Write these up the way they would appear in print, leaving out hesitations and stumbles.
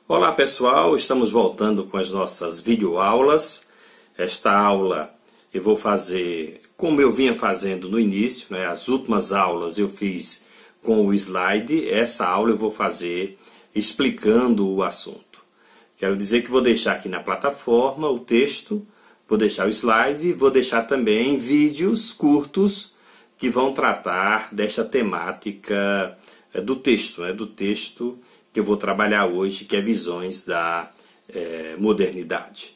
Olá pessoal, estamos voltando com as nossas videoaulas. Esta aula eu vou fazer como eu vinha fazendo no início, né? As últimas aulas eu fiz com o slide, essa aula eu vou fazer explicando o assunto. Quero dizer que vou deixar aqui na plataforma o texto, vou deixar o slide, vou deixar também vídeos curtos que vão tratar desta temática do texto, né? Do texto que eu vou trabalhar hoje, que é visões da modernidade.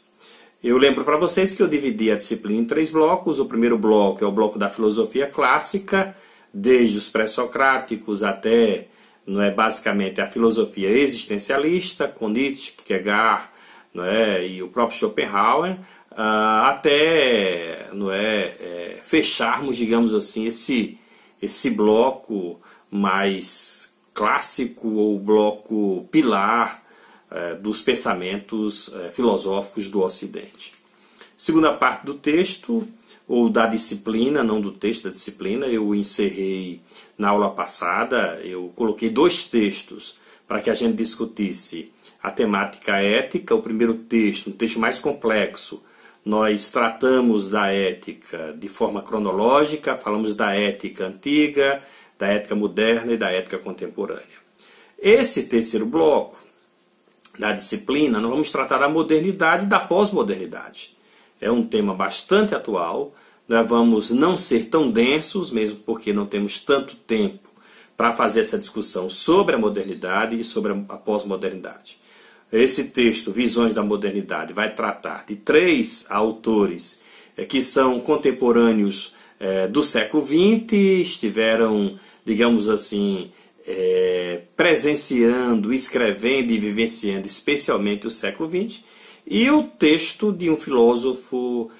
Eu lembro para vocês que eu dividi a disciplina em 3 blocos. O primeiro bloco é o bloco da filosofia clássica, desde os pré-socráticos até, não é, basicamente a filosofia existencialista, com Nietzsche, Kierkegaard, não é, e o próprio Schopenhauer, até, não é, fecharmos, digamos assim, esse bloco mais clássico ou bloco pilar dos pensamentos filosóficos do Ocidente. Segunda parte do texto, ou da disciplina, não do texto, da disciplina, eu encerrei na aula passada, eu coloquei 2 textos para que a gente discutisse a temática ética. O primeiro texto, um texto mais complexo, nós tratamos da ética de forma cronológica, falamos da ética antiga, da ética moderna e da ética contemporânea. Esse terceiro bloco da disciplina, nós vamos tratar da modernidade e da pós-modernidade. É um tema bastante atual, nós vamos não ser tão densos, mesmo porque não temos tanto tempo para fazer essa discussão sobre a modernidade e sobre a pós-modernidade. Esse texto, Visões da Modernidade, vai tratar de 3 autores que são contemporâneos do século XX, estiveram, digamos assim, presenciando, escrevendo e vivenciando especialmente o século XX, e o texto de um filósofo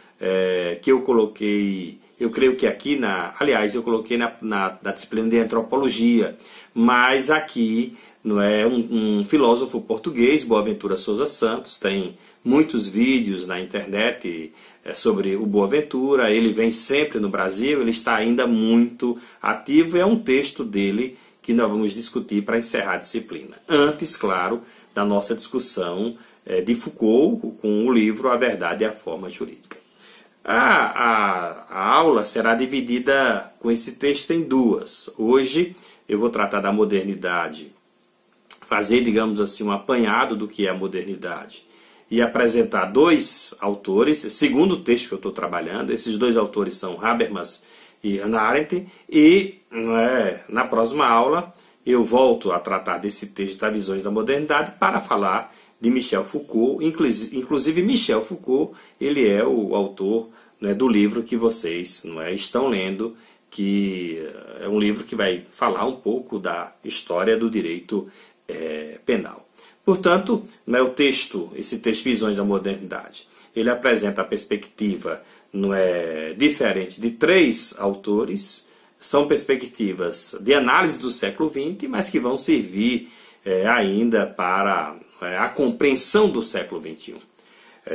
que eu coloquei, eu creio que aqui, aliás, eu coloquei na disciplina de antropologia, mas aqui não é um filósofo português, Boaventura Sousa Santos, tem muitos vídeos na internet sobre o Boaventura, ele vem sempre no Brasil, ele está ainda muito ativo, é um texto dele que nós vamos discutir para encerrar a disciplina. Antes, claro, da nossa discussão de Foucault com o livro A Verdade e a Forma Jurídica. A aula será dividida com esse texto em 2. Hoje eu vou tratar da modernidade, fazer, digamos assim, um apanhado do que é a modernidade e apresentar 2 autores, segundo o texto que eu estou trabalhando. Esses 2 autores são Habermas e Hannah Arendt, e na próxima aula eu volto a tratar desse texto das Visões da Modernidade para falar de Michel Foucault. Inclusive Michel Foucault, ele é o autor do livro que vocês estão lendo, que é um livro que vai falar um pouco da história do direito penal. Portanto, esse texto Visões da Modernidade, ele apresenta a perspectiva diferente de 3 autores. São perspectivas de análise do século XX, mas que vão servir ainda para a compreensão do século XXI.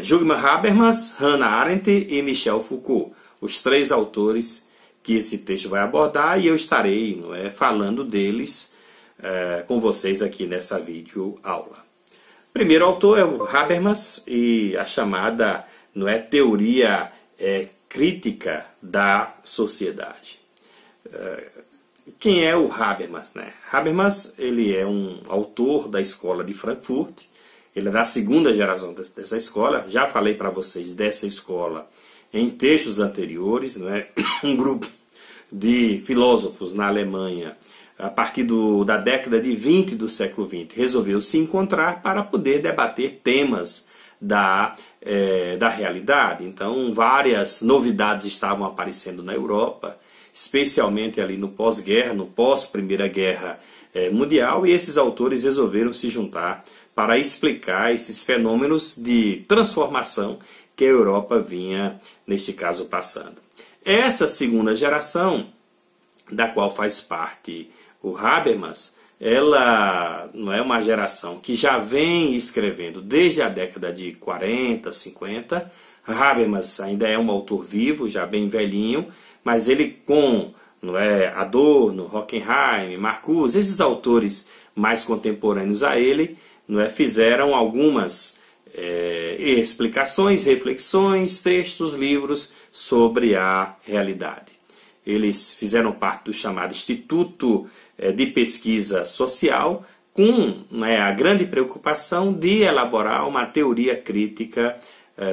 Jürgen Habermas, Hannah Arendt e Michel Foucault, os 3 autores que esse texto vai abordar, e eu estarei falando deles com vocês aqui nessa videoaula. O primeiro autor é o Habermas e a chamada teoria crítica da sociedade. Quem é o Habermas? Habermas, ele é um autor da escola de Frankfurt, ele é da 2ª geração dessa escola. Já falei para vocês dessa escola em textos anteriores, um grupo de filósofos na Alemanha, a partir da década de 20 do século XX, resolveu se encontrar para poder debater temas da realidade. Então, várias novidades estavam aparecendo na Europa, especialmente ali no pós-guerra, no pós-Primeira Guerra Mundial, e esses autores resolveram se juntar para explicar esses fenômenos de transformação que a Europa vinha, neste caso, passando. Essa 2ª geração, da qual faz parte o Habermas, ela não é uma geração que já vem escrevendo desde a década de 40, 50. Habermas ainda é um autor vivo, já bem velhinho, mas ele com Adorno, Horkheim, Marcuse, esses autores mais contemporâneos a ele, não é, fizeram algumas explicações, reflexões, textos, livros sobre a realidade. Eles fizeram parte do chamado Instituto de Pesquisa Social, com a grande preocupação de elaborar uma teoria crítica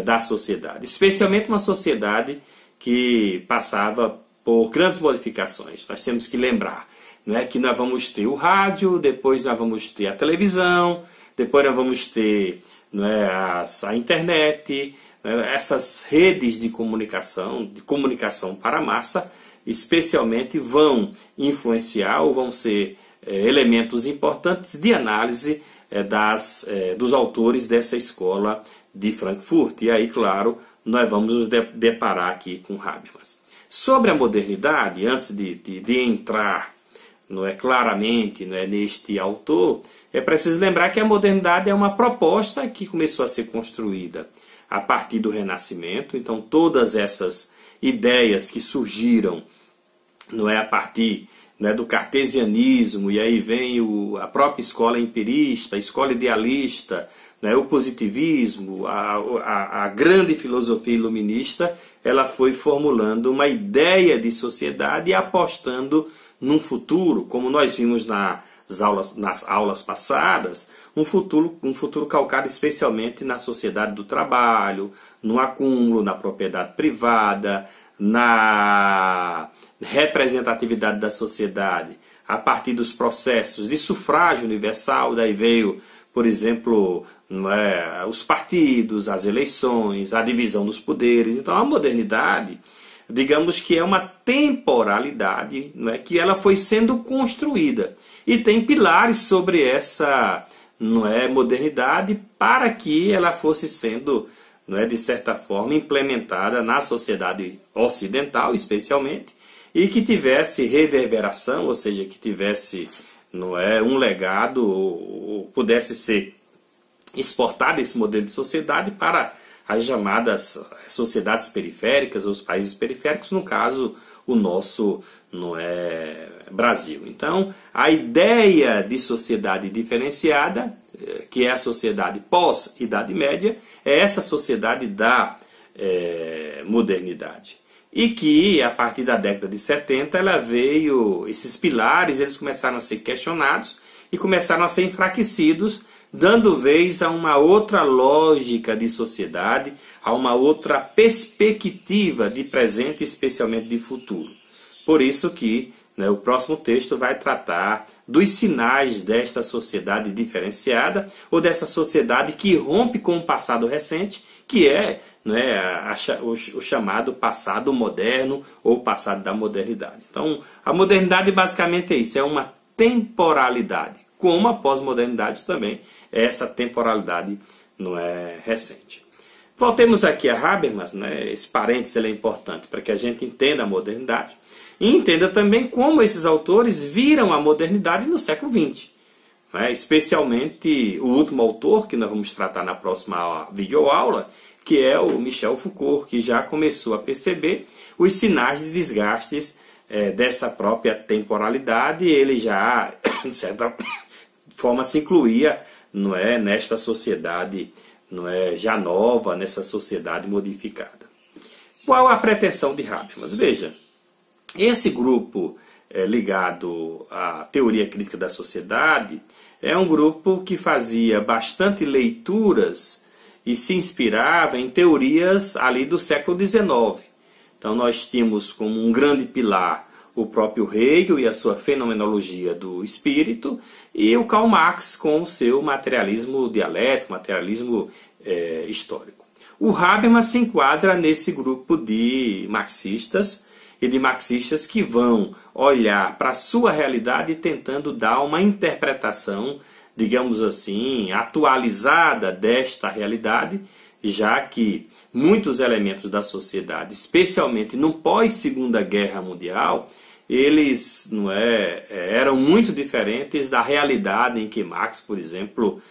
da sociedade, especialmente uma sociedade que passava por grandes modificações. Nós temos que lembrar, não é, que nós vamos ter o rádio, depois nós vamos ter a televisão, depois nós vamos ter, não é, a internet, essas redes de comunicação para a massa, especialmente vão influenciar ou vão ser elementos importantes de análise dos autores dessa escola de Frankfurt. E aí, claro, nós vamos nos deparar aqui com Habermas. Sobre a modernidade, antes de entrar, não é, claramente, não é, neste autor, é preciso lembrar que a modernidade é uma proposta que começou a ser construída a partir do Renascimento. Então, todas essas ideias que surgiram, não é, a partir, não é, do cartesianismo, e aí vem a própria escola empirista, a escola idealista, não é, o positivismo, a grande filosofia iluminista, ela foi formulando uma ideia de sociedade e apostando num futuro, como nós vimos nas aulas passadas, um futuro calcado especialmente na sociedade do trabalho, no acúmulo, na propriedade privada, na representatividade da sociedade, a partir dos processos de sufrágio universal. Daí veio, por exemplo, não é, os partidos, as eleições, a divisão dos poderes. Então a modernidade, digamos que é uma temporalidade, não é, que ela foi sendo construída. E tem pilares sobre essa, não é, modernidade para que ela fosse sendo, não é, de certa forma, implementada na sociedade ocidental, especialmente, e que tivesse reverberação, ou seja, que tivesse, não é, um legado, ou pudesse ser exportado esse modelo de sociedade para as chamadas sociedades periféricas, os países periféricos, no caso, o nosso, não é, Brasil. Então, a ideia de sociedade diferenciada, que é a sociedade pós-Idade Média, é essa sociedade da modernidade. E que, a partir da década de 70, ela veio, esses pilares, eles começaram a ser questionados e começaram a ser enfraquecidos, dando vez a uma outra lógica de sociedade, a uma outra perspectiva de presente, especialmente de futuro. Por isso que, né, o próximo texto vai tratar dos sinais desta sociedade diferenciada, ou dessa sociedade que rompe com o passado recente, que é, né, o chamado passado moderno ou passado da modernidade. Então, a modernidade basicamente é isso, é uma temporalidade, como a pós-modernidade também é essa temporalidade, não é, recente. Voltemos aqui a Habermas, né, esse parênteses ele é importante para que a gente entenda a modernidade e entenda também como esses autores viram a modernidade no século XX. Né, especialmente o último autor, que nós vamos tratar na próxima videoaula, que é o Michel Foucault, que já começou a perceber os sinais de desgastes dessa própria temporalidade, e ele já, de certa forma, se incluía, não é, nesta sociedade, não é, já nova, nessa sociedade modificada. Qual a pretensão de Habermas? Veja, esse grupo ligado à teoria crítica da sociedade é um grupo que fazia bastante leituras e se inspirava em teorias ali do século XIX. Então nós tínhamos como um grande pilar o próprio Hegel e a sua fenomenologia do espírito, e o Karl Marx com o seu materialismo dialético, materialismo histórico. O Habermas se enquadra nesse grupo de marxistas e de marxistas que vão olhar para a sua realidade tentando dar uma interpretação, digamos assim, atualizada desta realidade, já que muitos elementos da sociedade, especialmente no pós-Segunda Guerra Mundial, eles eram muito diferentes da realidade em que Marx, por exemplo,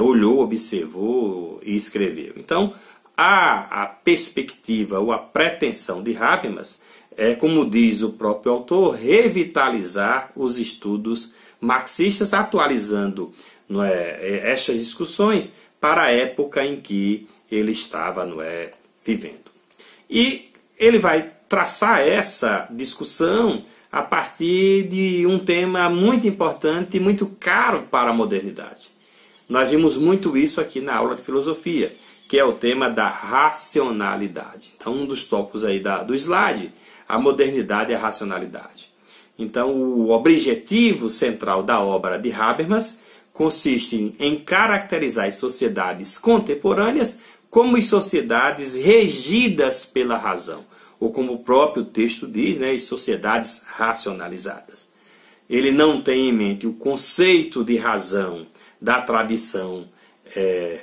olhou, observou e escreveu. Então, a perspectiva ou a pretensão de Habermas é, como diz o próprio autor, revitalizar os estudos marxistas atualizando, não é, estas discussões para a época em que ele estava, não é, vivendo. E ele vai traçar essa discussão a partir de um tema muito importante e muito caro para a modernidade. Nós vimos muito isso aqui na aula de filosofia, que é o tema da racionalidade. Então, um dos tópicos aí do slide, a modernidade e a racionalidade. Então, o objetivo central da obra de Habermas consiste em caracterizar as sociedades contemporâneas como as sociedades regidas pela razão, ou como o próprio texto diz, né, as sociedades racionalizadas. Ele não tem em mente o conceito de razão da tradição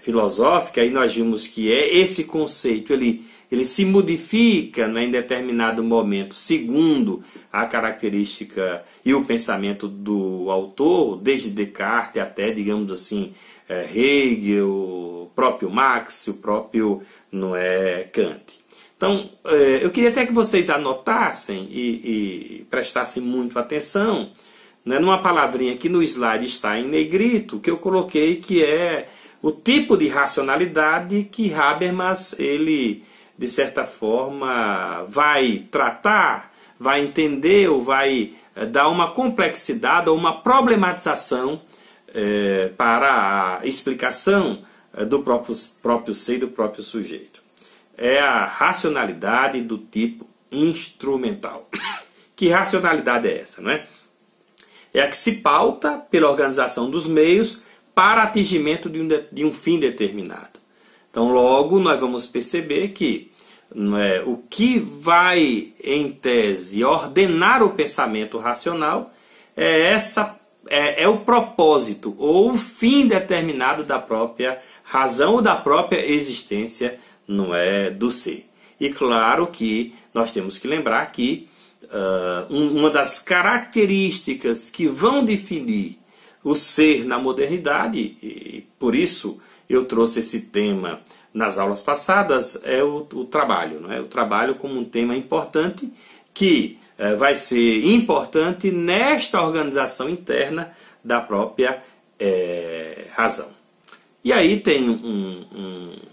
filosófica, e nós vimos que esse conceito ele se modifica, né, em determinado momento, segundo a característica e o pensamento do autor, desde Descartes até, digamos assim, Hegel, o próprio Marx, o próprio Kant. Então, eu queria até que vocês anotassem e prestassem muito atenção, né, numa palavrinha que no slide está em negrito, que eu coloquei, que é o tipo de racionalidade que Habermas, ele, de certa forma, vai tratar, vai entender ou vai dar uma complexidade ou uma problematização para a explicação do próprio ser e do próprio sujeito. É a racionalidade do tipo instrumental. Que racionalidade é essa, não é? É a que se pauta pela organização dos meios para atingimento de um fim determinado. Então, logo, nós vamos perceber que o que vai, em tese, ordenar o pensamento racional é o propósito ou o fim determinado da própria razão ou da própria existência do ser. E claro que nós temos que lembrar que uma das características que vão definir o ser na modernidade, e por isso eu trouxe esse tema nas aulas passadas, é o trabalho. Não é? O trabalho como um tema importante que vai ser importante nesta organização interna da própria razão. E aí tem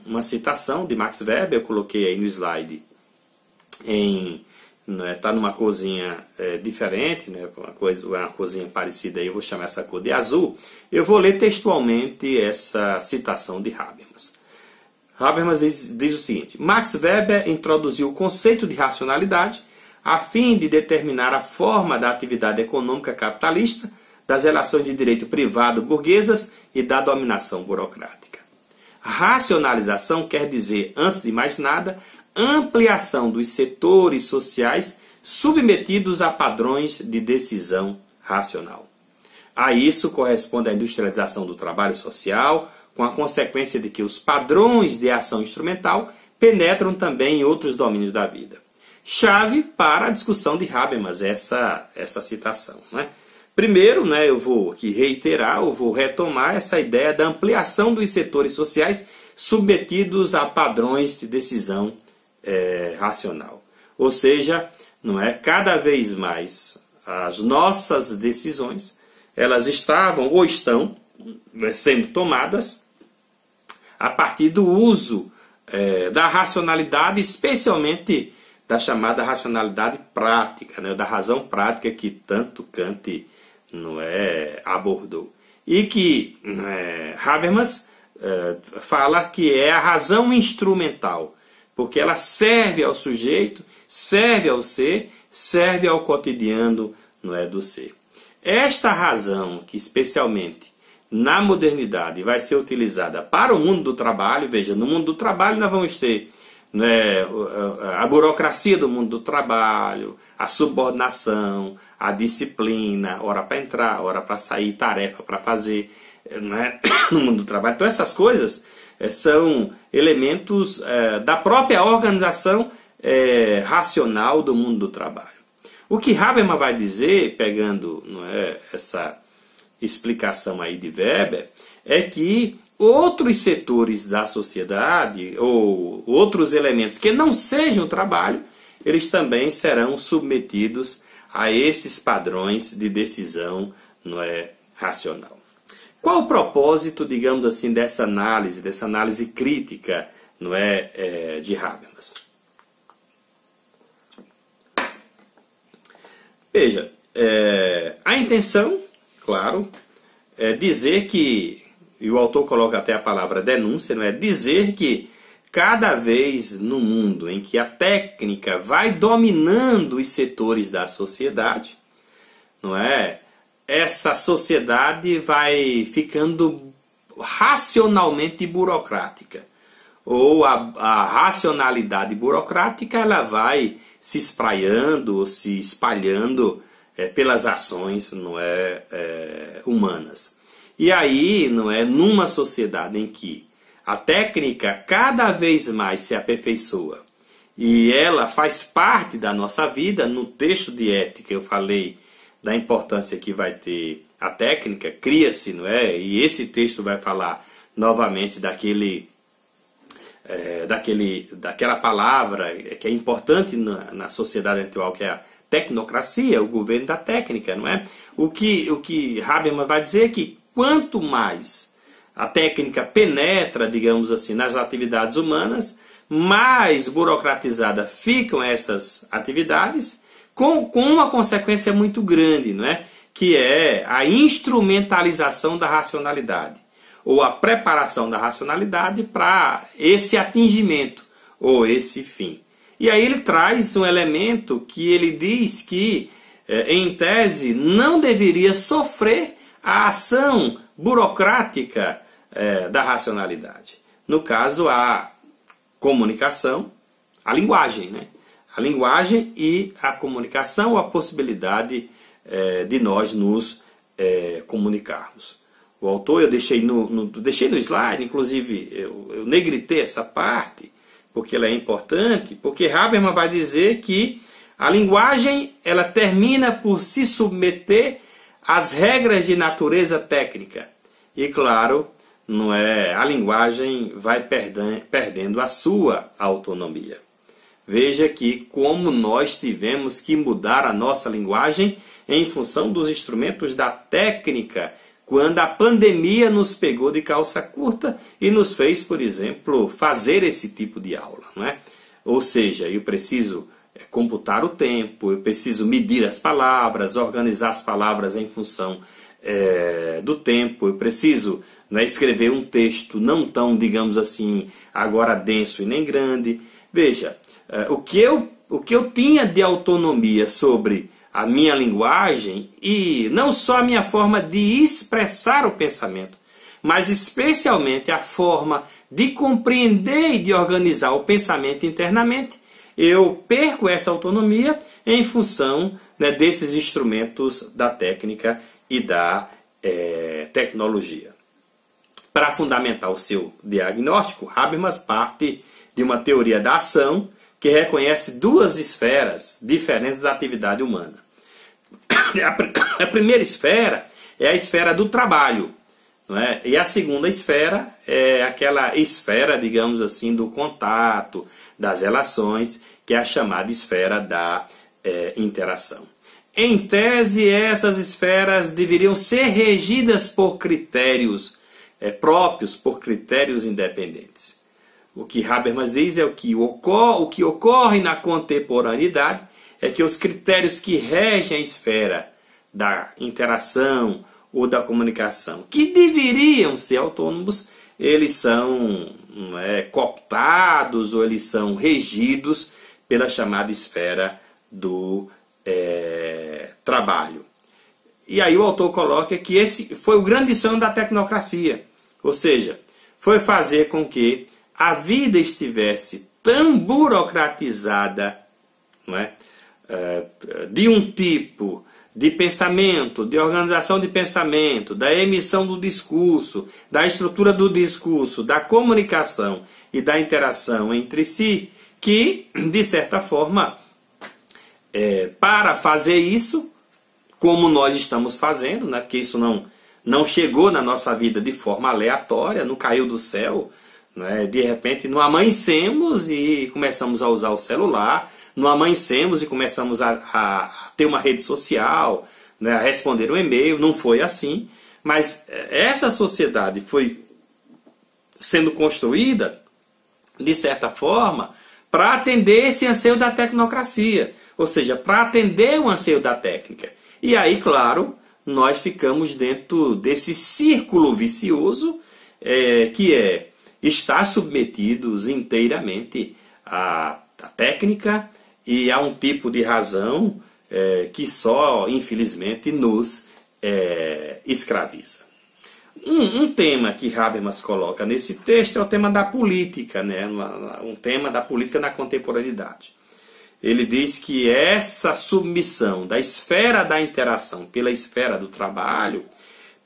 uma citação de Max Weber, eu coloquei aí no slide, está numa corzinha diferente, né, uma corzinha parecida, aí eu vou chamar essa cor de azul. Eu vou ler textualmente essa citação de Habermas. Habermas diz o seguinte: Max Weber introduziu o conceito de racionalidade a fim de determinar a forma da atividade econômica capitalista, das relações de direito privado burguesas e da dominação burocrática. Racionalização quer dizer, antes de mais nada, ampliação dos setores sociais submetidos a padrões de decisão racional. A isso corresponde a industrialização do trabalho social, com a consequência de que os padrões de ação instrumental penetram também em outros domínios da vida. Chave para a discussão de Habermas, essa citação. Né? Primeiro, eu vou aqui reiterar, eu vou retomar essa ideia da ampliação dos setores sociais submetidos a padrões de decisão racional. Ou seja, cada vez mais as nossas decisões, elas estavam ou estão sendo tomadas a partir do uso da racionalidade, especialmente da chamada racionalidade prática, da razão prática que tanto Kant abordou. E que Habermas fala que é a razão instrumental, porque ela serve ao sujeito, serve ao ser, serve ao cotidiano do ser. Esta razão, que especialmente na modernidade vai ser utilizada para o mundo do trabalho, veja, no mundo do trabalho nós vamos ter a burocracia do mundo do trabalho, a subordinação, a disciplina, hora para entrar, hora para sair, tarefa para fazer, no mundo do trabalho. Então essas coisas são elementos da própria organização racional do mundo do trabalho. O que Habermas vai dizer, pegando essa explicação aí de Weber, é que outros setores da sociedade, ou outros elementos que não sejam o trabalho, eles também serão submetidos a esses padrões de decisão não é, racional. Qual o propósito, digamos assim, dessa análise crítica, não é, de Habermas? Veja, a intenção, claro, é dizer que, e o autor coloca até a palavra denúncia, não é, dizer que cada vez no mundo em que a técnica vai dominando os setores da sociedade, não é, essa sociedade vai ficando racionalmente burocrática. Ou a racionalidade burocrática ela vai se espraiando ou se espalhando pelas ações, não é, humanas. E aí, não é, numa sociedade em que a técnica cada vez mais se aperfeiçoa e ela faz parte da nossa vida, no texto de ética eu falei da importância que vai ter a técnica, cria-se, não é? E esse texto vai falar novamente daquela palavra que é importante na sociedade atual, que é a tecnocracia, o governo da técnica, não é? O que Habermas vai dizer é que quanto mais a técnica penetra, digamos assim, nas atividades humanas, mais burocratizadas ficam essas atividades, com uma consequência muito grande, não é? Que é a instrumentalização da racionalidade, ou a preparação da racionalidade para esse atingimento, ou esse fim. E aí ele traz um elemento que ele diz que, em tese, não deveria sofrer a ação burocrática da racionalidade. No caso, a comunicação, a linguagem, né? A linguagem e a comunicação, a possibilidade de nós nos comunicarmos. O autor, eu deixei no slide, inclusive eu negritei essa parte, porque ela é importante, porque Habermas vai dizer que a linguagem ela termina por se submeter às regras de natureza técnica. E claro, não é, a linguagem vai perdendo a sua autonomia. Veja que como nós tivemos que mudar a nossa linguagem em função dos instrumentos da técnica, quando a pandemia nos pegou de calça curta e nos fez, por exemplo, fazer esse tipo de aula, não é? Ou seja, eu preciso computar o tempo, eu preciso medir as palavras, organizar as palavras em função do tempo, eu preciso, não é, escrever um texto não tão, digamos assim, agora denso e nem grande. Veja, o que eu tinha de autonomia sobre a minha linguagem e não só a minha forma de expressar o pensamento, mas especialmente a forma de compreender e de organizar o pensamento internamente, eu perco essa autonomia em função, né, desses instrumentos da técnica e da tecnologia. Para fundamentar o seu diagnóstico, Habermas parte de uma teoria da ação que reconhece duas esferas diferentes da atividade humana. A primeira esfera é a esfera do trabalho, não é? E a segunda esfera é aquela esfera, digamos assim, do contato, das relações, que é a chamada esfera da interação. Em tese, essas esferas deveriam ser regidas por critérios próprios, por critérios independentes. O que Habermas diz é o que ocorre na contemporaneidade é que os critérios que regem a esfera da interação ou da comunicação, que deveriam ser autônomos, eles são cooptados ou eles são regidos pela chamada esfera do trabalho. E aí o autor coloca que esse foi o grande sonho da tecnocracia, ou seja, foi fazer com que a vida estivesse tão burocratizada, não é? De um tipo de pensamento, de organização de pensamento, da emissão do discurso, da estrutura do discurso, da comunicação e da interação entre si, que, de certa forma, para fazer isso, como nós estamos fazendo, né? Porque isso não chegou na nossa vida de forma aleatória, não caiu do céu, né? De repente, não amanhecemos e começamos a usar o celular, não amanhecemos e começamos a ter uma rede social, né, a responder um e-mail, não foi assim, mas essa sociedade foi sendo construída, de certa forma, para atender esse anseio da tecnocracia, ou seja, para atender o anseio da técnica. E aí, claro, nós ficamos dentro desse círculo vicioso, que é estar submetidos inteiramente à técnica e a um tipo de razão que só, infelizmente, nos escraviza. Um tema que Habermas coloca nesse texto é o tema da política, né? Um tema da política na contemporaneidade. Ele diz que essa submissão da esfera da interação pela esfera do trabalho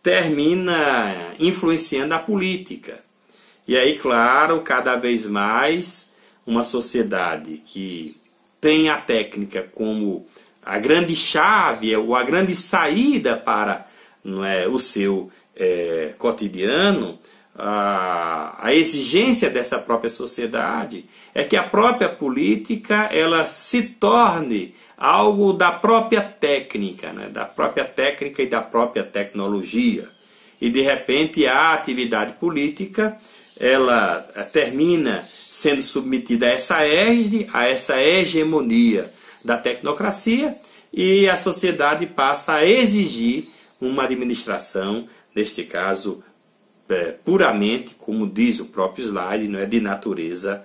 termina influenciando a política. E aí, claro, cada vez mais uma sociedade que tem a técnica como a grande chave ou a grande saída para, não é, o seu cotidiano, a exigência dessa própria sociedade é que a própria política ela se torne algo da própria técnica, né? Da própria técnica e da própria tecnologia. E de repente a atividade política ela termina sendo submetida a essa égide, a essa hegemonia da tecnocracia, e a sociedade passa a exigir uma administração, neste caso, puramente, como diz o próprio slide, não é, de natureza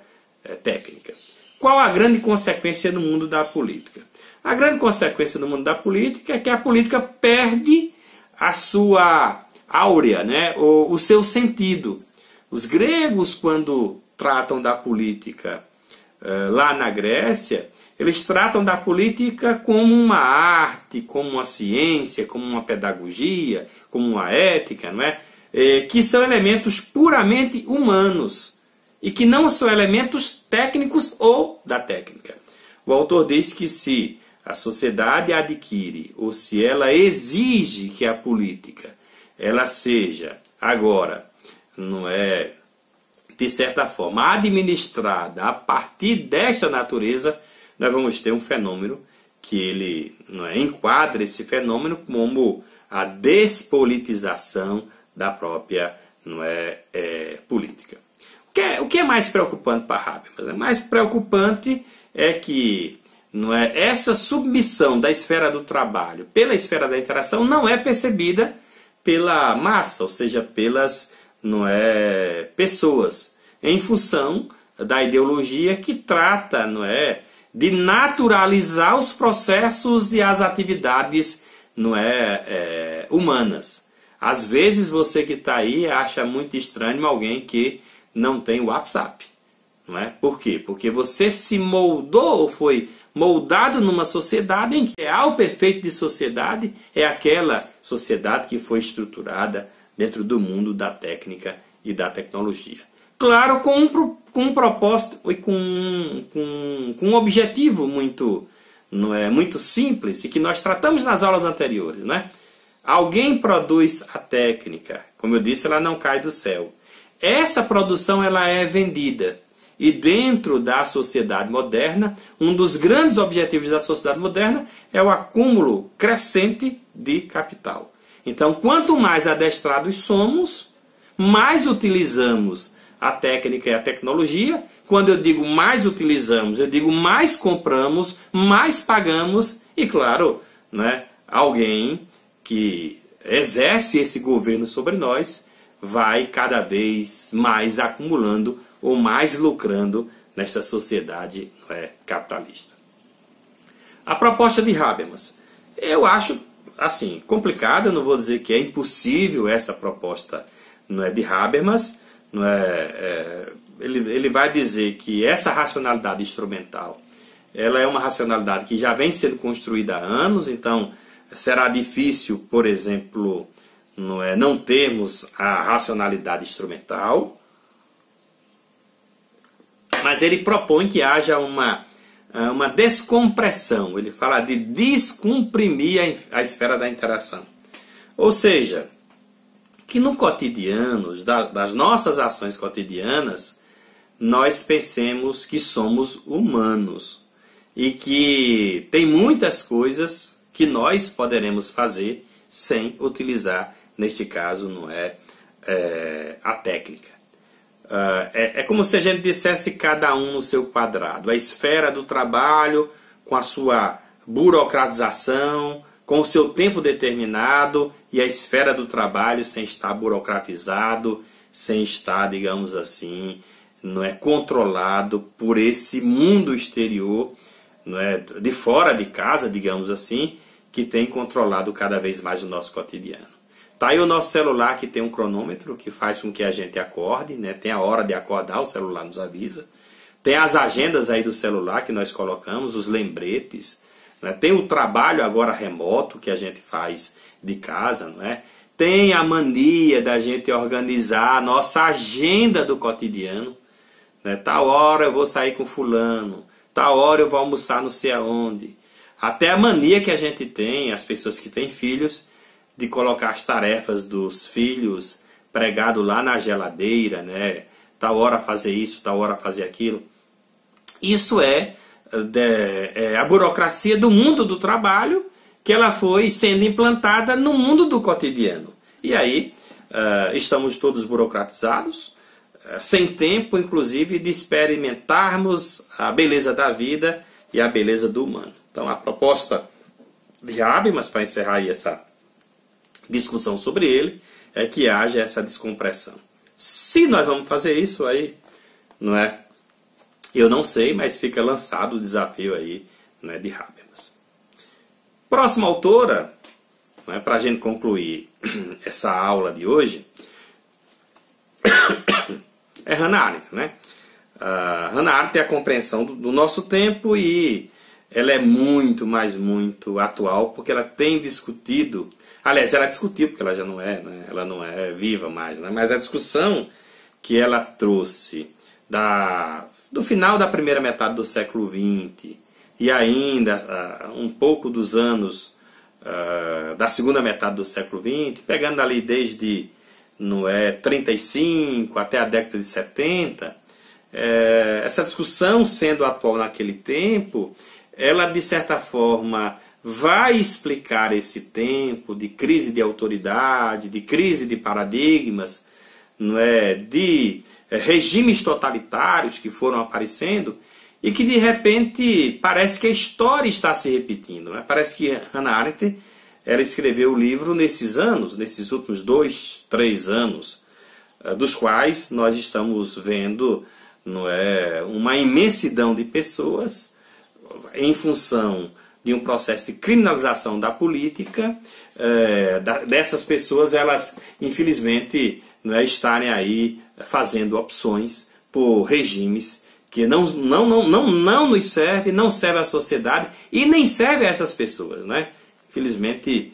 técnica. Qual a grande consequência no mundo da política? A grande consequência no mundo da política é que a política perde a sua áurea, né, o seu sentido. Os gregos, quando tratam da política lá na Grécia, eles tratam da política como uma arte, como uma ciência, como uma pedagogia, como uma ética, não é? Que são elementos puramente humanos e que não são elementos técnicos ou da técnica. O autor diz que se a sociedade adquire ou se ela exige que a política ela seja agora, não é, de certa forma, administrada a partir desta natureza, nós vamos ter um fenômeno que ele, não é, enquadra esse fenômeno como a despolitização da própria, não é, política. O que é mais preocupante para Habermas? Mais preocupante é que, não é, essa submissão da esfera do trabalho pela esfera da interação não é percebida pela massa, ou seja, pelas, não é, pessoas, em função da ideologia que trata, não é, de naturalizar os processos e as atividades, não é, humanas. Às vezes você que está aí acha muito estranho alguém que não tem WhatsApp, não é? Por quê? Porque você se moldou ou foi moldado numa sociedade em que o ideal perfeito de sociedade é aquela sociedade que foi estruturada dentro do mundo da técnica e da tecnologia. Claro, com um propósito e com um objetivo muito, não é, muito simples e que nós tratamos nas aulas anteriores, não é? Alguém produz a técnica, como eu disse, ela não cai do céu. Essa produção ela é vendida. E dentro da sociedade moderna, um dos grandes objetivos da sociedade moderna é o acúmulo crescente de capital. Então, quanto mais adestrados somos, mais utilizamos a técnica e a tecnologia. Quando eu digo mais utilizamos, eu digo mais compramos, mais pagamos. E claro, né, alguém que exerce esse governo sobre nós vai cada vez mais acumulando ou mais lucrando nesta sociedade, não é, capitalista. A proposta de Habermas, eu acho assim complicada. Eu não vou dizer que é impossível essa proposta, não é, de Habermas, não é, ele vai dizer que essa racionalidade instrumental ela é uma racionalidade que já vem sendo construída há anos, então será difícil, por exemplo, não termos a racionalidade instrumental, mas ele propõe que haja uma descompressão. Ele fala de descomprimir a esfera da interação. Ou seja, que no cotidiano, das nossas ações cotidianas, nós pensemos que somos humanos e que tem muitas coisas que nós poderemos fazer sem utilizar, neste caso, não é, a técnica. É como se a gente dissesse cada um no seu quadrado. A esfera do trabalho com a sua burocratização, com o seu tempo determinado, e a esfera do trabalho sem estar burocratizado, sem estar, digamos assim, não é, controlado por esse mundo exterior, não é, de fora de casa, digamos assim, que tem controlado cada vez mais o nosso cotidiano. Tá aí o nosso celular, que tem um cronômetro que faz com que a gente acorde, né? Tem a hora de acordar, o celular nos avisa. Tem as agendas aí do celular que nós colocamos, os lembretes, né? Tem o trabalho agora remoto que a gente faz de casa, não é? Tem a mania da gente organizar a nossa agenda do cotidiano, né? Tal hora eu vou sair com fulano, tal hora eu vou almoçar não sei aonde. Até a mania que a gente tem, as pessoas que têm filhos, de colocar as tarefas dos filhos pregado lá na geladeira, né? Tal hora fazer isso, tal hora fazer aquilo. Isso é a burocracia do mundo do trabalho, que ela foi sendo implantada no mundo do cotidiano. E aí estamos todos burocratizados, sem tempo, inclusive, de experimentarmos a beleza da vida e a beleza do humano. Então, a proposta de Habermas, para encerrar aí essa discussão sobre ele, é que haja essa descompressão. Se nós vamos fazer isso aí, não é? Eu não sei, mas fica lançado o desafio aí, né, de Habermas. Próxima autora, né, para a gente concluir essa aula de hoje, é Hannah Arendt, né? Hannah Arendt é a compreensão do nosso tempo, e ela é muito, mas muito atual, porque ela tem discutido. Aliás, ela discutiu, porque ela já não é, né? Ela não é viva mais, né? Mas a discussão que ela trouxe do final da primeira metade do século XX e ainda um pouco dos anos da segunda metade do século XX, pegando ali desde 35 até a década de 70, essa discussão sendo atual naquele tempo, ela de certa forma vai explicar esse tempo de crise de autoridade, de crise de paradigmas, não é, de regimes totalitários que foram aparecendo, e que de repente parece que a história está se repetindo, né? Parece que Hannah Arendt, ela escreveu o livro nesses anos, nesses últimos 2, 3 anos, dos quais nós estamos vendo, não é, uma imensidão de pessoas em função de um processo de criminalização da política, dessas pessoas, elas infelizmente estarem aí fazendo opções por regimes que não nos servem, não servem à sociedade e nem servem a essas pessoas, né? Infelizmente,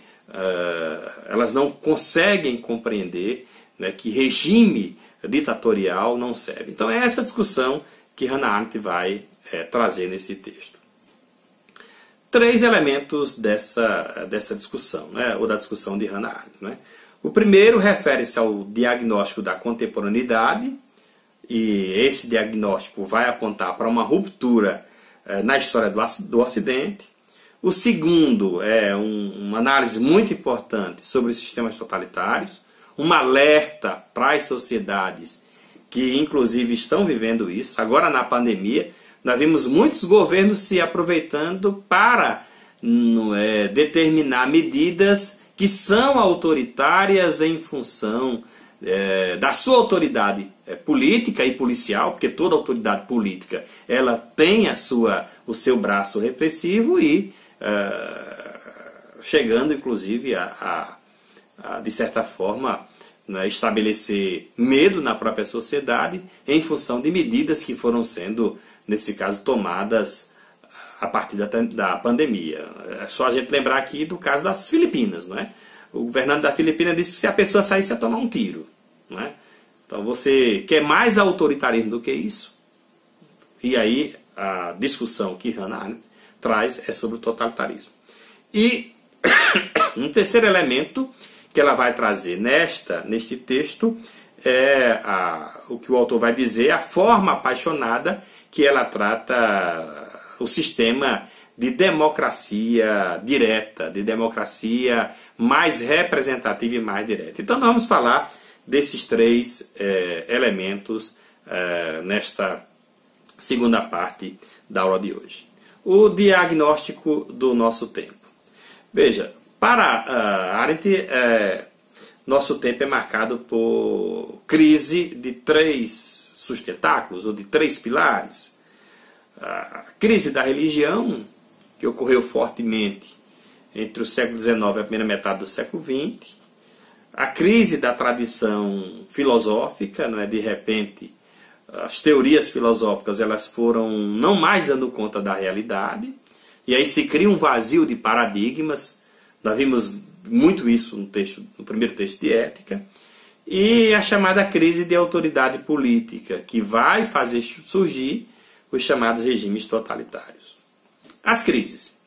elas não conseguem compreender, né, que regime ditatorial não serve. Então é essa discussão que Hannah Arendt vai trazer nesse texto. 3 elementos dessa discussão, né, ou da discussão de Hannah Arendt, né? O primeiro refere-se ao diagnóstico da contemporaneidade, e esse diagnóstico vai apontar para uma ruptura na história do Ocidente. O segundo é uma análise muito importante sobre os sistemas totalitários, um alerta para as sociedades que inclusive estão vivendo isso. Agora na pandemia, nós vimos muitos governos se aproveitando para determinar medidas que são autoritárias em função da sua autoridade política e policial, porque toda autoridade política ela tem o seu braço repressivo e chegando inclusive a de certa forma, estabelecer medo na própria sociedade em função de medidas que foram sendo, nesse caso, tomadas a partir da pandemia. É só a gente lembrar aqui do caso das Filipinas, não é? O governante da Filipina disse que se a pessoa saísse ia tomar um tiro, não é? Então você quer mais autoritarismo do que isso? E aí a discussão que Hannah Arendt traz é sobre o totalitarismo. E um terceiro elemento que ela vai trazer neste texto é o que o autor vai dizer, a forma apaixonada que ela trata o sistema de democracia direta, de democracia mais representativa e mais direta. Então nós vamos falar desses três elementos nesta segunda parte da aula de hoje. O diagnóstico do nosso tempo. Veja, para Arendt, nosso tempo é marcado por crise de três sustentáculos, ou de três pilares. A crise da religião, que ocorreu fortemente entre o século XIX e a primeira metade do século XX. A crise da tradição filosófica, não é? De repente, as teorias filosóficas elas foram não mais dando conta da realidade, e aí se cria um vazio de paradigmas. Nós vimos muito isso no primeiro texto de Ética, e a chamada crise de autoridade política, que vai fazer surgir os chamados regimes totalitários. As crises.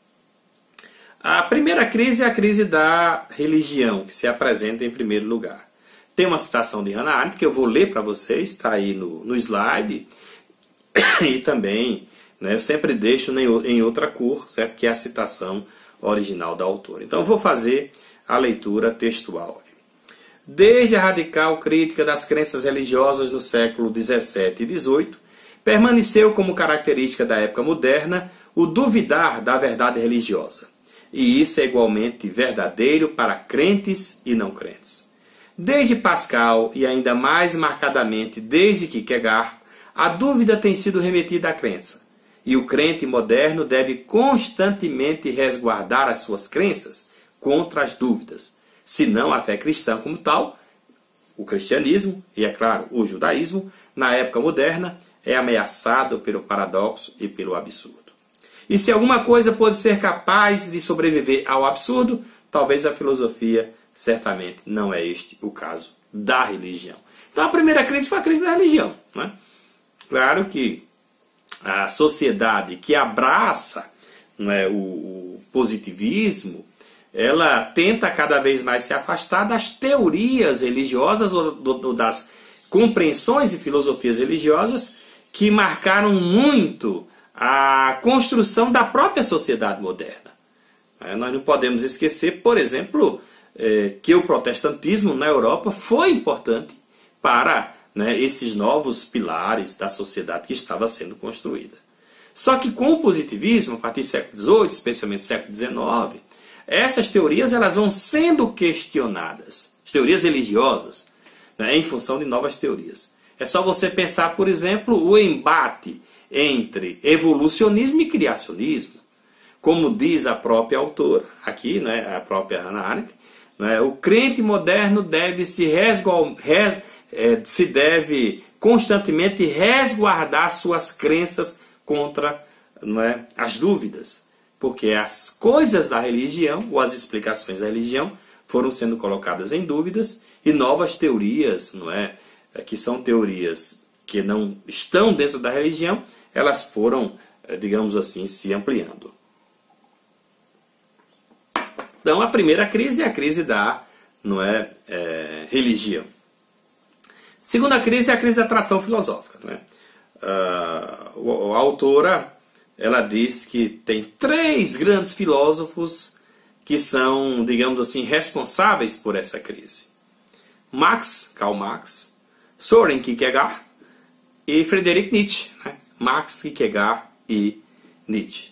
A primeira crise é a crise da religião, que se apresenta em primeiro lugar. Tem uma citação de Hannah Arendt que eu vou ler para vocês, está aí no slide, e também, né, eu sempre deixo em outra cor, certo? Que é a citação original da autora. Então eu vou fazer a leitura textual. Desde a radical crítica das crenças religiosas no século XVII e XVIII, permaneceu como característica da época moderna o duvidar da verdade religiosa. E isso é igualmente verdadeiro para crentes e não crentes. Desde Pascal, e ainda mais marcadamente desde Kierkegaard, a dúvida tem sido remetida à crença. E o crente moderno deve constantemente resguardar as suas crenças contra as dúvidas. Senão a fé cristã como tal, o cristianismo, e é claro, o judaísmo, na época moderna, é ameaçado pelo paradoxo e pelo absurdo. E se alguma coisa pode ser capaz de sobreviver ao absurdo, talvez a filosofia, certamente não é este o caso da religião. Então a primeira crise foi a crise da religião, né? Claro que a sociedade que abraça, né, o positivismo, ela tenta cada vez mais se afastar das teorias religiosas ou das compreensões e filosofias religiosas que marcaram muito a construção da própria sociedade moderna. Nós não podemos esquecer, por exemplo, que o protestantismo na Europa foi importante para, né, esses novos pilares da sociedade que estava sendo construída. Só que com o positivismo, a partir do século XVIII, especialmente do século XIX, essas teorias elas vão sendo questionadas, as teorias religiosas, né, em função de novas teorias. É só você pensar, por exemplo, o embate entre evolucionismo e criacionismo. Como diz a própria autora, aqui, né, a própria Hannah Arendt, né, o crente moderno deve deve constantemente resguardar suas crenças contra, né, as dúvidas. Porque as coisas da religião, ou as explicações da religião, foram sendo colocadas em dúvidas, e novas teorias, não é, que são teorias que não estão dentro da religião, elas foram, digamos assim, se ampliando. Então a primeira crise é a crise da, não é, religião. Segunda crise é a crise da tradição filosófica. Não é? A autora, ela diz que tem três grandes filósofos que são, digamos assim, responsáveis por essa crise. Karl Marx, Søren Kierkegaard e Friedrich Nietzsche. Né? Marx, Kierkegaard e Nietzsche.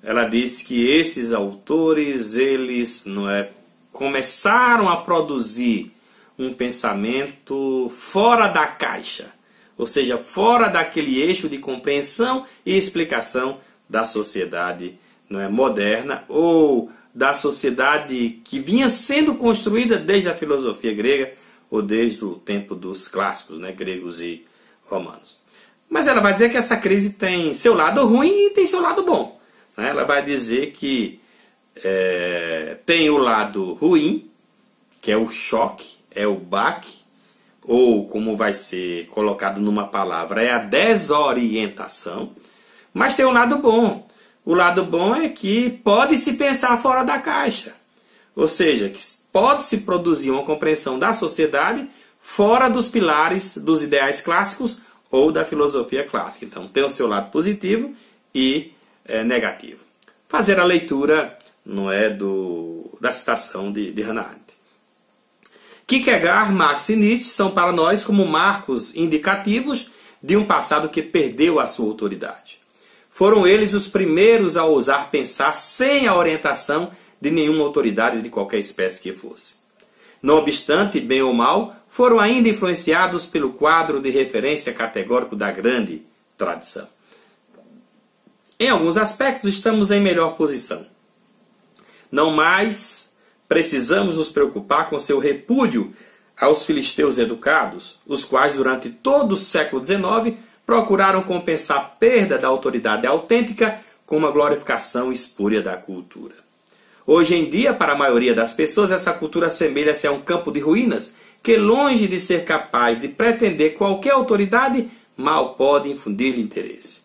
Ela diz que esses autores, eles, não é, começaram a produzir um pensamento fora da caixa, ou seja, fora daquele eixo de compreensão e explicação da sociedade, não é, moderna, ou da sociedade que vinha sendo construída desde a filosofia grega, ou desde o tempo dos clássicos, né, gregos e romanos. Mas ela vai dizer que essa crise tem seu lado ruim e tem seu lado bom. Né? Ela vai dizer que tem o lado ruim, que é o choque, é o baque, ou como vai ser colocado numa palavra, é a desorientação. Mas tem o lado bom. O lado bom é que pode-se pensar fora da caixa. Ou seja, que pode-se produzir uma compreensão da sociedade fora dos pilares dos ideais clássicos ou da filosofia clássica. Então tem o seu lado positivo e negativo. fazer a leitura, não é, da citação de Hannah Arendt. Kierkegaard, Marx e Nietzsche são para nós como marcos indicativos de um passado que perdeu a sua autoridade. Foram eles os primeiros a ousar pensar sem a orientação de nenhuma autoridade de qualquer espécie que fosse. Não obstante, bem ou mal, foram ainda influenciados pelo quadro de referência categórico da grande tradição. Em alguns aspectos, estamos em melhor posição. Não mais precisamos nos preocupar com seu repúdio aos filisteus educados, os quais, durante todo o século XIX, procuraram compensar a perda da autoridade autêntica com uma glorificação espúria da cultura. Hoje em dia, para a maioria das pessoas, essa cultura assemelha-se a um campo de ruínas que, longe de ser capaz de pretender qualquer autoridade, mal pode infundir-lhe interesse.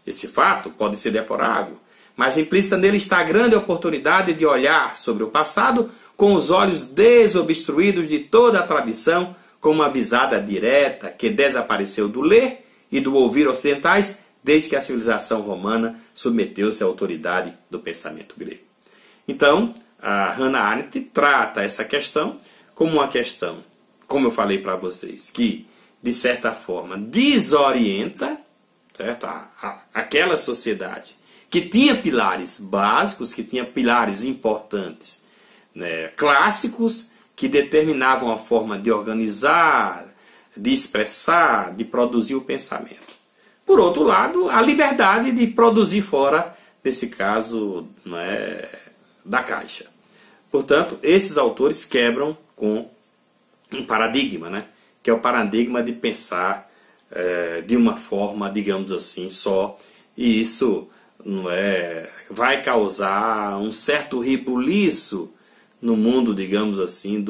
Esse fato pode ser deplorável, mas implícita nele está a grande oportunidade de olhar sobre o passado com os olhos desobstruídos de toda a tradição, com uma visada direta que desapareceu do ler e do ouvir ocidentais desde que a civilização romana submeteu-se à autoridade do pensamento grego. Então, a Hannah Arendt trata essa questão como uma questão, como eu falei para vocês, que, de certa forma, desorienta, certo? Aquela sociedade que tinha pilares básicos, que tinha pilares importantes, né, clássicos, que determinavam a forma de organizar, de expressar, de produzir o pensamento. Por outro lado, a liberdade de produzir fora, nesse caso, né, da caixa. Portanto, esses autores quebram com um paradigma, né, que é o paradigma de pensar de uma forma, digamos assim, só, e isso vai causar um certo rebuliço no mundo, digamos assim,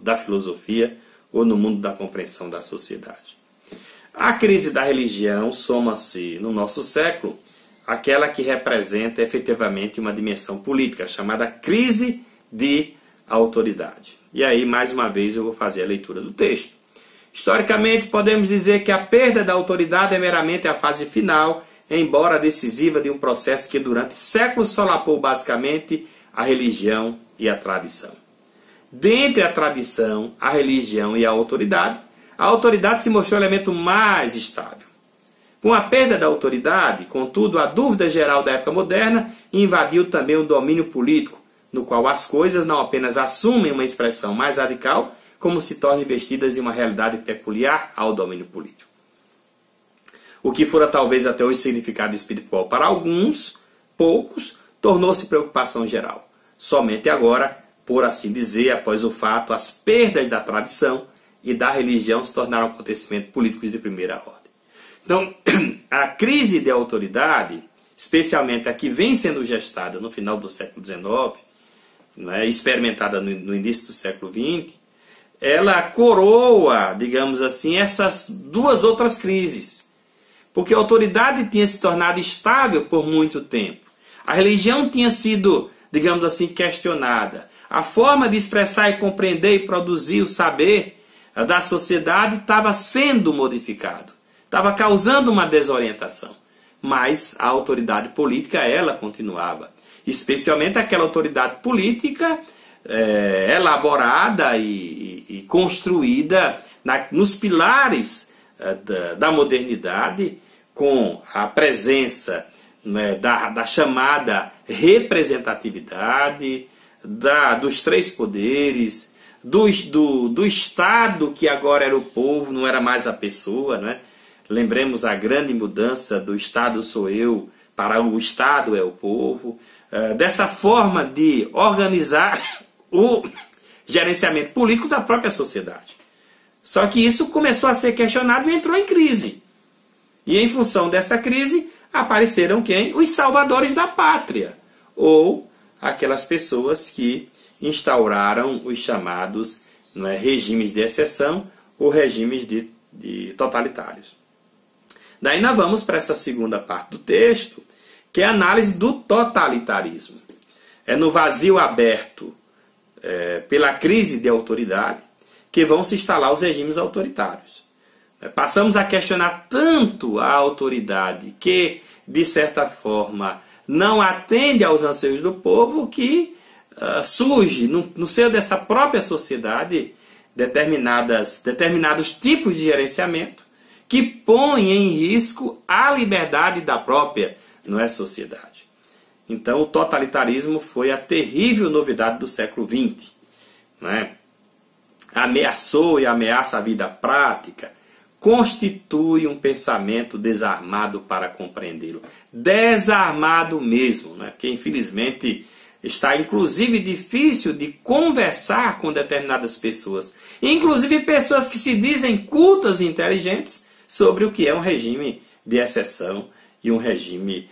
da filosofia ou no mundo da compreensão da sociedade. A crise da religião soma-se, no nosso século, aquela que representa efetivamente uma dimensão política, chamada crise de autoridade. E aí, mais uma vez, eu vou fazer a leitura do texto. Historicamente, podemos dizer que a perda da autoridade é meramente a fase final, embora decisiva, de um processo que durante séculos solapou basicamente a religião e a tradição. Dentre a tradição, a religião e a autoridade se mostrou o elemento mais estável. Com a perda da autoridade, contudo, a dúvida geral da época moderna invadiu também o domínio político, no qual as coisas não apenas assumem uma expressão mais radical, como se tornam investidas de uma realidade peculiar ao domínio político. O que fora talvez até hoje significado espiritual para alguns, poucos, tornou-se preocupação geral. Somente agora, por assim dizer, após o fato, as perdas da tradição e da religião se tornaram acontecimentos políticos de primeira ordem. Então, a crise de autoridade, especialmente a que vem sendo gestada no final do século XIX, né, experimentada no início do século XX, ela coroa, digamos assim, essas duas outras crises. Porque a autoridade tinha se tornado estável por muito tempo. A religião tinha sido, digamos assim, questionada. A forma de expressar e compreender e produzir o saber da sociedade estava sendo modificado. Estava causando uma desorientação. Mas a autoridade política, ela continuava. Especialmente aquela autoridade política elaborada e construída nos pilares da modernidade, com a presença, né, da chamada representatividade, dos três poderes, do Estado, que agora era o povo, não era mais a pessoa, né? Lembremos a grande mudança do Estado sou eu para o Estado é o povo. Dessa forma de organizar o gerenciamento político da própria sociedade. Só que isso começou a ser questionado e entrou em crise. E em função dessa crise, apareceram quem? Os salvadores da pátria. Ou aquelas pessoas que instauraram os chamados, né, regimes de exceção ou regimes de totalitários. Daí nós vamos para essa segunda parte do texto, que é a análise do totalitarismo. É no vazio aberto pela crise de autoridade que vão se instalar os regimes autoritários. Passamos a questionar tanto a autoridade que, de certa forma, não atende aos anseios do povo, que surge no seio dessa própria sociedade determinados tipos de gerenciamento que põem em risco a liberdade da própria sociedade. Então o totalitarismo foi a terrível novidade do século XX. Ameaçou e ameaça a vida prática, constitui um pensamento desarmado para compreendê-lo. Desarmado mesmo, porque infelizmente está inclusive difícil de conversar com determinadas pessoas, inclusive pessoas que se dizem cultas e inteligentes, sobre o que é um regime de exceção e um regime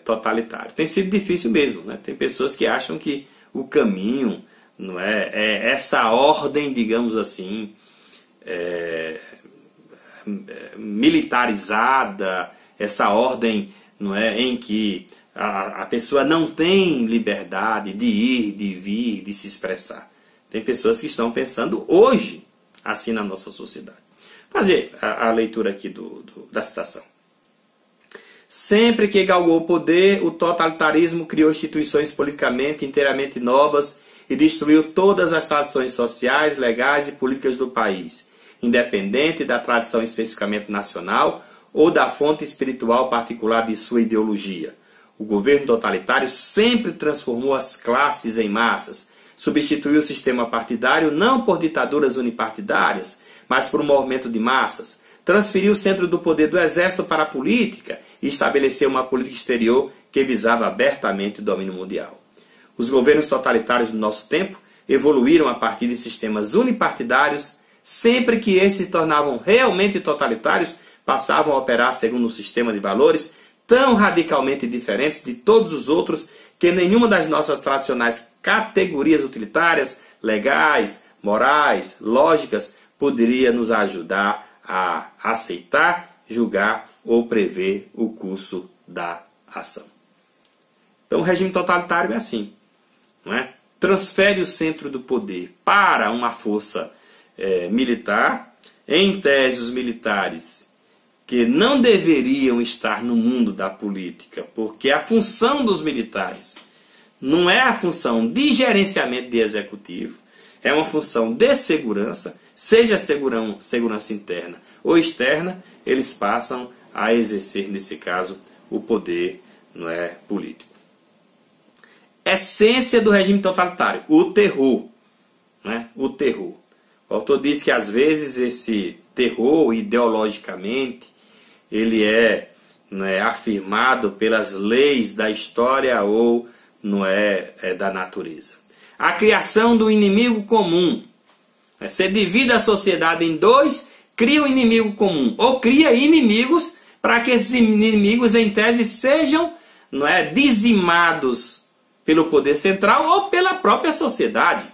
totalitário. Tem sido difícil mesmo, Tem pessoas que acham que o caminho é essa ordem, digamos assim, militarizada, essa ordem em que a pessoa não tem liberdade de ir, de vir, de se expressar. Tem pessoas que estão pensando hoje assim na nossa sociedade. Fazer a leitura aqui da citação. Sempre que galgou o poder, o totalitarismo criou instituições politicamente inteiramente novas e destruiu todas as tradições sociais, legais e políticas do país, independente da tradição especificamente nacional ou da fonte espiritual particular de sua ideologia. O governo totalitário sempre transformou as classes em massas, substituiu o sistema partidário não por ditaduras unipartidárias, mas por um movimento de massas, transferiu o centro do poder do exército para a política e estabeleceu uma política exterior que visava abertamente o domínio mundial. Os governos totalitários do nosso tempo evoluíram a partir de sistemas unipartidários. Sempre que esses se tornavam realmente totalitários, passavam a operar segundo um sistema de valores tão radicalmente diferentes de todos os outros que nenhuma das nossas tradicionais categorias utilitárias, legais, morais, lógicas, poderia nos ajudar a aceitar, julgar ou prever o curso da ação. Então o regime totalitário é assim, transfere o centro do poder para uma força militar, em tese os militares que não deveriam estar no mundo da política, porque a função dos militares não é a função de gerenciamento de executivo, é uma função de segurança, seja segurança interna ou externa, eles passam a exercer, nesse caso, o poder político. Essência do regime totalitário, o terror. O terror. O autor diz que às vezes esse terror, ideologicamente, ele é afirmado pelas leis da história ou da natureza. A criação do inimigo comum. Você divide a sociedade em dois, cria um inimigo comum. Ou cria inimigos para que esses inimigos, em tese, sejam dizimados pelo poder central ou pela própria sociedade.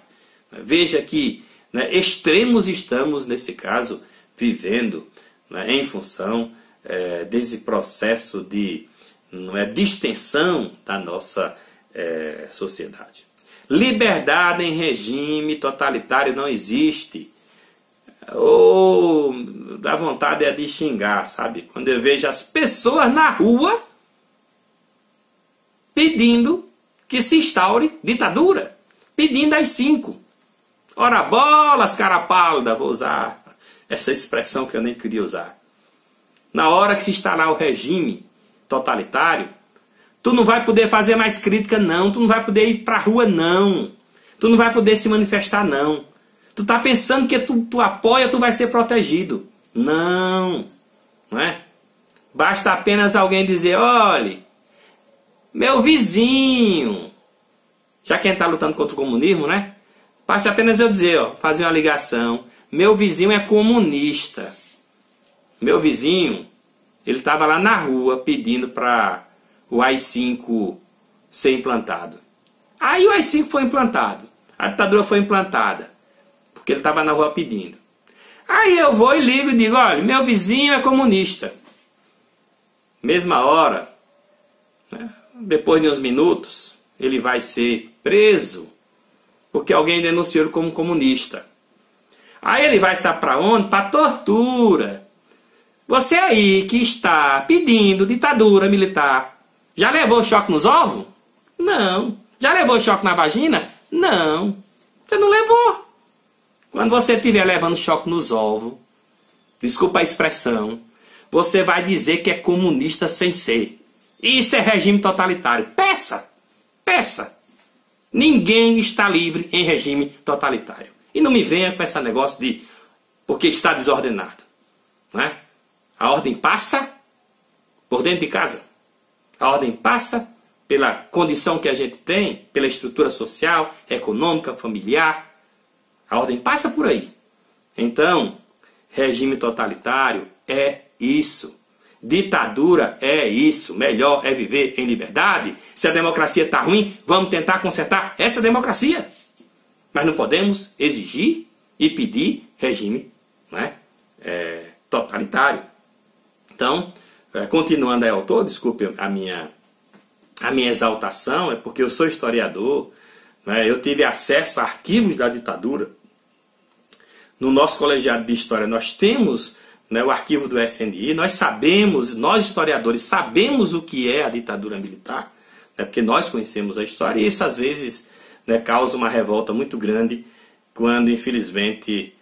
Veja que extremos estamos, nesse caso, vivendo em função desse processo de extensão da nossa sociedade. Liberdade em regime totalitário não existe. Ou dá vontade de xingar, sabe? Quando eu vejo as pessoas na rua pedindo que se instaure ditadura, pedindo AI-5. Ora bolas, cara pálida, vou usar essa expressão que eu nem queria usar. Na hora que se instalar o regime totalitário, tu não vai poder fazer mais crítica, não. Tu não vai poder ir pra rua, não. Tu não vai poder se manifestar, não. Tu tá pensando que tu apoia, tu vai ser protegido. Não. Não é? Basta apenas alguém dizer, olhe, meu vizinho, já quem está lutando contra o comunismo, basta apenas eu dizer, fazer uma ligação, meu vizinho é comunista. Meu vizinho, ele estava lá na rua pedindo para o AI-5 ser implantado. Aí o AI-5 foi implantado, a ditadura foi implantada, porque ele estava na rua pedindo. Aí eu vou e ligo e digo, olha, meu vizinho é comunista. Mesma hora, depois de uns minutos, ele vai ser preso, porque alguém denunciou ele como comunista. Aí ele vai sair para onde? Para tortura. Você aí que está pedindo ditadura militar, Já levou choque nos ovos? Não. Já levou choque na vagina? Não. Você não levou. Quando você estiver levando choque nos ovos, desculpa a expressão, você vai dizer que é comunista sem ser. Isso é regime totalitário. Peça! Peça! Ninguém está livre em regime totalitário. E não me venha com esse negócio de porque está desordenado. Não é? A ordem passa por dentro de casa. A ordem passa pela condição que a gente tem, pela estrutura social, econômica, familiar. A ordem passa por aí. Então, regime totalitário é isso. Ditadura é isso. Melhor é viver em liberdade. Se a democracia está ruim, vamos tentar consertar essa democracia. Mas não podemos exigir e pedir regime, né, totalitário. Então, continuando aí, autor, desculpe a minha exaltação, é porque eu sou historiador, né, eu tive acesso a arquivos da ditadura. No nosso colegiado de história nós temos, né, o arquivo do SNI, nós sabemos, nós historiadores sabemos o que é a ditadura militar, né, porque nós conhecemos a história, e isso às vezes, né, causa uma revolta muito grande quando, infelizmente,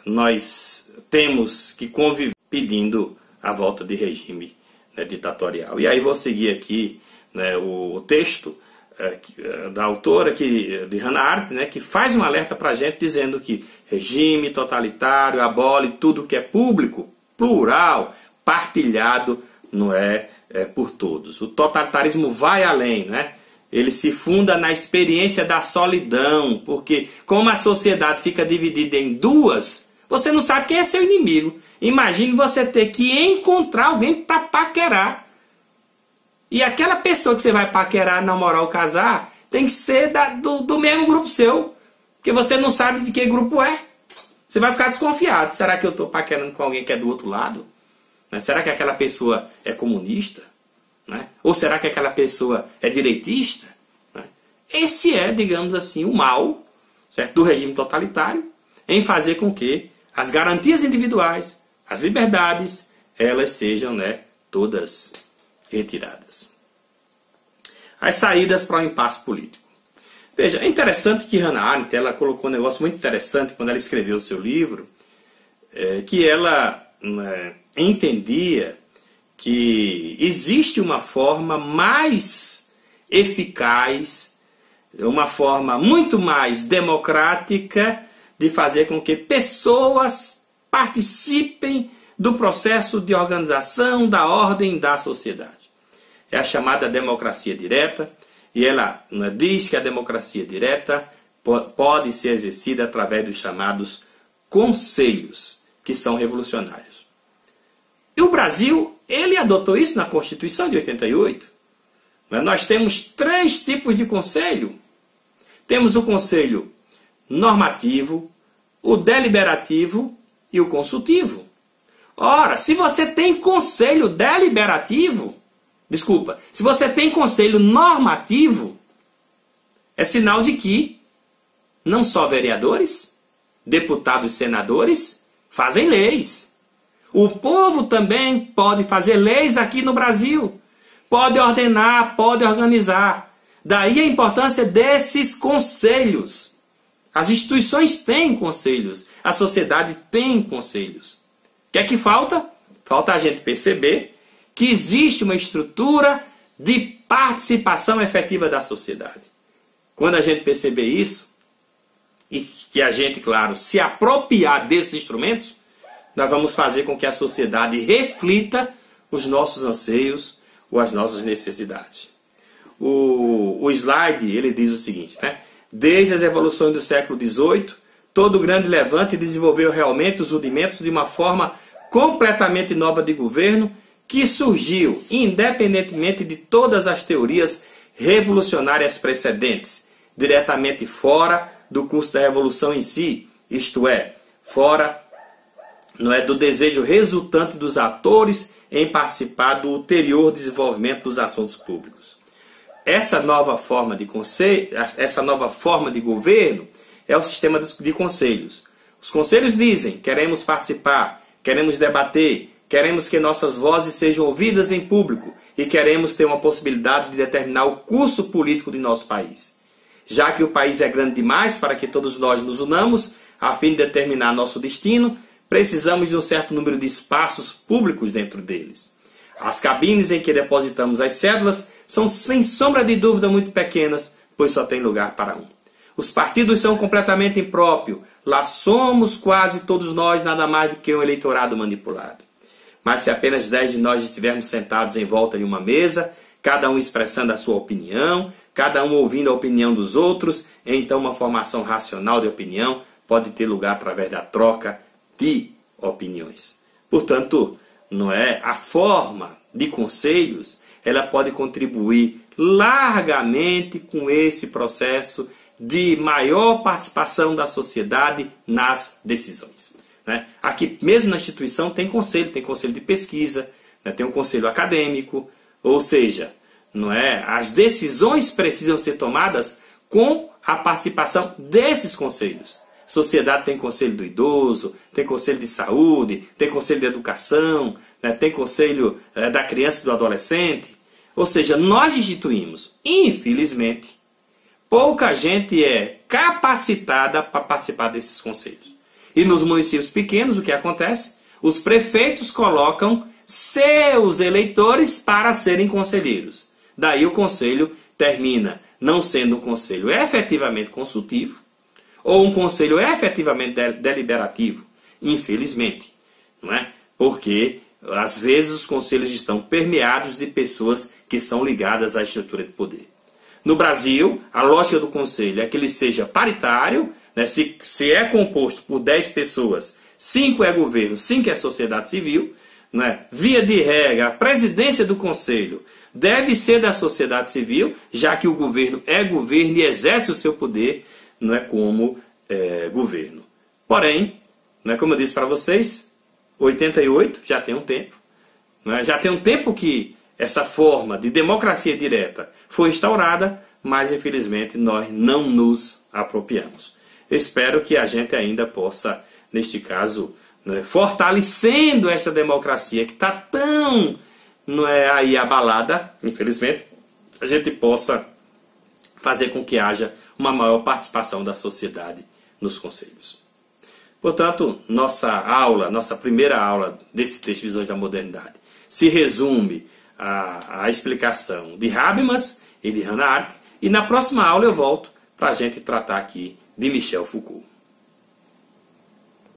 nós temos que conviver pedindo a volta de regime, né, ditatorial. E aí vou seguir aqui, né, o texto da autora de Hannah Arendt, né, que faz um alerta para a gente dizendo que regime totalitário abole tudo que é público, plural, partilhado, não é por todos. O totalitarismo vai além, né? Ele se funda na experiência da solidão, porque como a sociedade fica dividida em duas, você não sabe quem é seu inimigo. Imagine você ter que encontrar alguém para paquerar. E aquela pessoa que você vai paquerar, namorar ou casar, tem que ser do mesmo grupo seu. Porque você não sabe de que grupo é. Você vai ficar desconfiado. Será que eu estou paquerando com alguém que é do outro lado? Né? Será que aquela pessoa é comunista? Né? Ou será que aquela pessoa é direitista? Né? Esse é, digamos assim, o mal, certo, do regime totalitário, em fazer com que as garantias individuais, as liberdades, elas sejam, né, todas retiradas. As saídas para o impasse político. Veja, é interessante que Hannah Arendt, ela colocou um negócio muito interessante quando ela escreveu o seu livro, que ela entendia que existe uma forma mais eficaz, uma forma muito mais democrática de fazer com que pessoas participem do processo de organização da ordem da sociedade. É a chamada democracia direta, e ela diz que a democracia direta pode ser exercida através dos chamados conselhos, que são revolucionários. E o Brasil, ele adotou isso na Constituição de 88. Nós temos 3 tipos de conselho. Temos o conselho normativo, o deliberativo e o consultivo. Ora, se você tem conselho deliberativo, se você tem conselho normativo, é sinal de que não só vereadores, deputados e senadores fazem leis. O povo também pode fazer leis aqui no Brasil. Pode ordenar, pode organizar. Daí a importância desses conselhos. As instituições têm conselhos. A sociedade tem conselhos. O que é que falta? Falta a gente perceber que existe uma estrutura de participação efetiva da sociedade. Quando a gente perceber isso, e que a gente, claro, se apropriar desses instrumentos, nós vamos fazer com que a sociedade reflita os nossos anseios ou as nossas necessidades. O slide, ele diz o seguinte, né? Desde as evoluções do século XVIII, todo grande levante desenvolveu realmente os rudimentos de uma forma completamente nova de governo que surgiu independentemente de todas as teorias revolucionárias precedentes, diretamente fora do curso da revolução em si, isto é, fora do desejo resultante dos atores em participar do ulterior desenvolvimento dos assuntos públicos. Essa nova forma de conselho, essa nova forma de governo é o sistema de conselhos. Os conselhos dizem: queremos participar, queremos debater, queremos que nossas vozes sejam ouvidas em público e queremos ter uma possibilidade de determinar o curso político de nosso país. Já que o país é grande demais para que todos nós nos unamos a fim de determinar nosso destino, precisamos de um certo número de espaços públicos dentro deles. As cabines em que depositamos as cédulas são sem sombra de dúvida muito pequenas, pois só tem lugar para um. Os partidos são completamente impróprios. Lá somos quase todos nós nada mais do que um eleitorado manipulado. Mas se apenas 10 de nós estivermos sentados em volta de uma mesa, cada um expressando a sua opinião, cada um ouvindo a opinião dos outros, então uma formação racional de opinião pode ter lugar através da troca de opiniões. Portanto, não é a forma de conselhos, ela pode contribuir largamente com esse processo de maior participação da sociedade nas decisões. Né? Aqui mesmo na instituição tem conselho de pesquisa, né? Tem um conselho acadêmico, ou seja, não é? As decisões precisam ser tomadas com a participação desses conselhos. Sociedade tem conselho do idoso, tem conselho de saúde, tem conselho de educação, né? Tem conselho da criança e do adolescente. Ou seja, nós instituímos, infelizmente, pouca gente é capacitada para participar desses conselhos. E nos municípios pequenos, o que acontece? Os prefeitos colocam seus eleitores para serem conselheiros. Daí o conselho termina não sendo um conselho efetivamente consultivo, ou um conselho efetivamente deliberativo, infelizmente. Não é? Porque, às vezes, os conselhos estão permeados de pessoas que são ligadas à estrutura de poder. No Brasil, a lógica do conselho é que ele seja paritário, né? Se é composto por 10 pessoas, 5 é governo, 5 é sociedade civil, né? Via de regra, a presidência do conselho deve ser da sociedade civil, já que o governo é governo e exerce o seu poder, não é como governo. Porém, não é como eu disse para vocês, 88 já tem um tempo, não é? Já tem um tempo que essa forma de democracia direta foi instaurada, mas infelizmente nós não nos apropriamos. Espero que a gente ainda possa, neste caso, né, fortalecendo essa democracia que está tão aí abalada, infelizmente, a gente possa fazer com que haja uma maior participação da sociedade nos conselhos. Portanto, nossa primeira aula desse texto Visões da Modernidade se resume à explicação de Habermas e de Hannah Arendt, e na próxima aula eu volto para a gente tratar aqui de Michel Foucault.